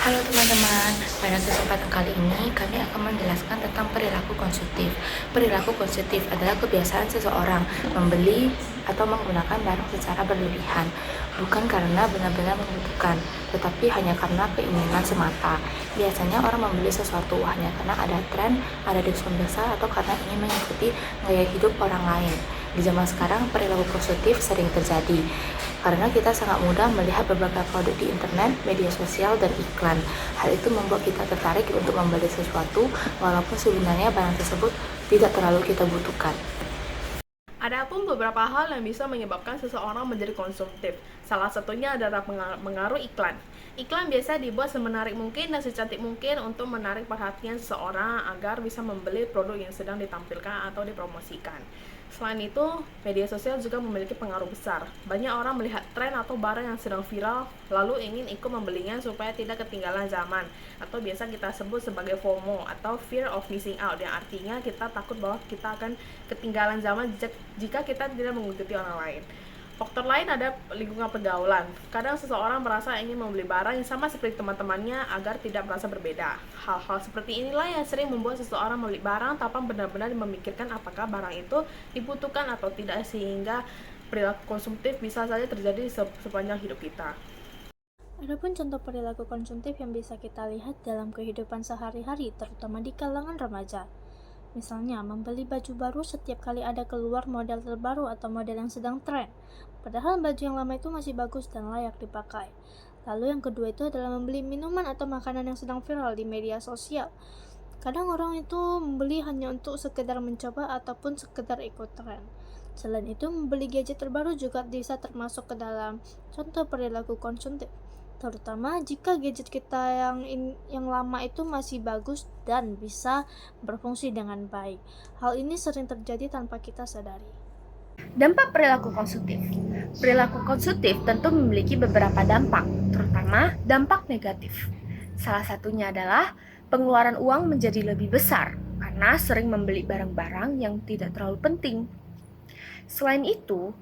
Halo teman-teman, pada kesempatan kali ini kami akan menjelaskan tentang perilaku konsumtif. Perilaku konsumtif adalah kebiasaan seseorang membeli atau menggunakan barang secara berlebihan, bukan karena benar-benar membutuhkan, tetapi hanya karena keinginan semata. Biasanya orang membeli sesuatu hanya karena ada tren, ada diskon besar, atau karena ingin mengikuti gaya hidup orang lain. Di zaman sekarang, perilaku konsumtif sering terjadi karena kita sangat mudah melihat berbagai produk di internet, media sosial, dan iklan. Hal itu membuat kita tertarik untuk membeli sesuatu walaupun sebenarnya barang tersebut tidak terlalu kita butuhkan. Adapun beberapa hal yang bisa menyebabkan seseorang menjadi konsumtif. Salah satunya adalah pengaruh iklan. Iklan biasa dibuat semenarik mungkin dan secantik mungkin untuk menarik perhatian seseorang agar bisa membeli produk yang sedang ditampilkan atau dipromosikan. Selain itu, media sosial juga memiliki pengaruh besar. Banyak orang melihat tren atau barang yang sedang viral, lalu ingin ikut membelinya supaya tidak ketinggalan zaman, atau biasa kita sebut sebagai FOMO atau Fear of Missing Out, yang artinya kita takut bahwa kita akan ketinggalan zaman jika kita tidak mengikuti orang lain. Faktor lain ada lingkungan pergaulan. Kadang seseorang merasa ingin membeli barang yang sama seperti teman-temannya agar tidak merasa berbeda. Hal-hal seperti inilah yang sering membuat seseorang membeli barang tanpa benar-benar memikirkan apakah barang itu dibutuhkan atau tidak, sehingga perilaku konsumtif bisa saja terjadi sepanjang hidup kita. Adapun contoh perilaku konsumtif yang bisa kita lihat dalam kehidupan sehari-hari, terutama di kalangan remaja. Misalnya, membeli baju baru setiap kali ada keluar model terbaru atau model yang sedang tren. Padahal baju yang lama itu masih bagus dan layak dipakai. Lalu yang kedua itu adalah membeli minuman atau makanan yang sedang viral di media sosial. Kadang orang itu membeli hanya untuk sekedar mencoba ataupun sekedar ikut tren. Selain itu, membeli gadget terbaru juga bisa termasuk ke dalam contoh perilaku konsumtif, terutama jika gadget kita yang lama itu masih bagus dan bisa berfungsi dengan baik. Hal ini sering terjadi tanpa kita sadari. Dampak perilaku konsumtif. Perilaku konsumtif tentu memiliki beberapa dampak, terutama dampak negatif. Salah satunya adalah pengeluaran uang menjadi lebih besar karena sering membeli barang-barang yang tidak terlalu penting. Selain itu,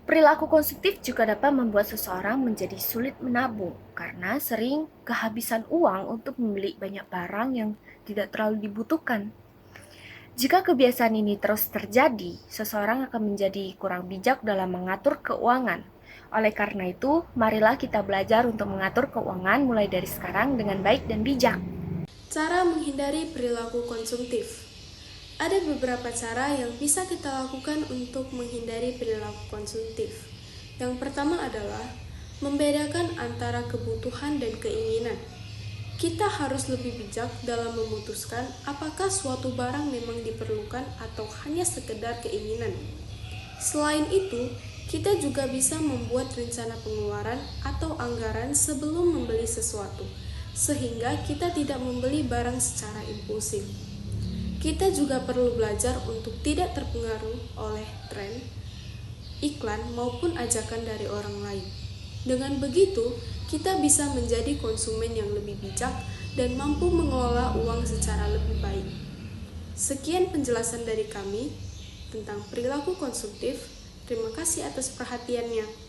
perilaku konsumtif juga dapat membuat seseorang menjadi sulit menabung karena sering kehabisan uang untuk membeli banyak barang yang tidak terlalu dibutuhkan. Jika kebiasaan ini terus terjadi, seseorang akan menjadi kurang bijak dalam mengatur keuangan. Oleh karena itu, marilah kita belajar untuk mengatur keuangan mulai dari sekarang dengan baik dan bijak. Cara menghindari perilaku konsumtif. Ada beberapa cara yang bisa kita lakukan untuk menghindari perilaku konsumtif. Yang pertama adalah membedakan antara kebutuhan dan keinginan. Kita harus lebih bijak dalam memutuskan apakah suatu barang memang diperlukan atau hanya sekedar keinginan. Selain itu, kita juga bisa membuat rencana pengeluaran atau anggaran sebelum membeli sesuatu, sehingga kita tidak membeli barang secara impulsif. Kita juga perlu belajar untuk tidak terpengaruh oleh tren, iklan, maupun ajakan dari orang lain. Dengan begitu, kita bisa menjadi konsumen yang lebih bijak dan mampu mengelola uang secara lebih baik. Sekian penjelasan dari kami tentang perilaku konsumtif. Terima kasih atas perhatiannya.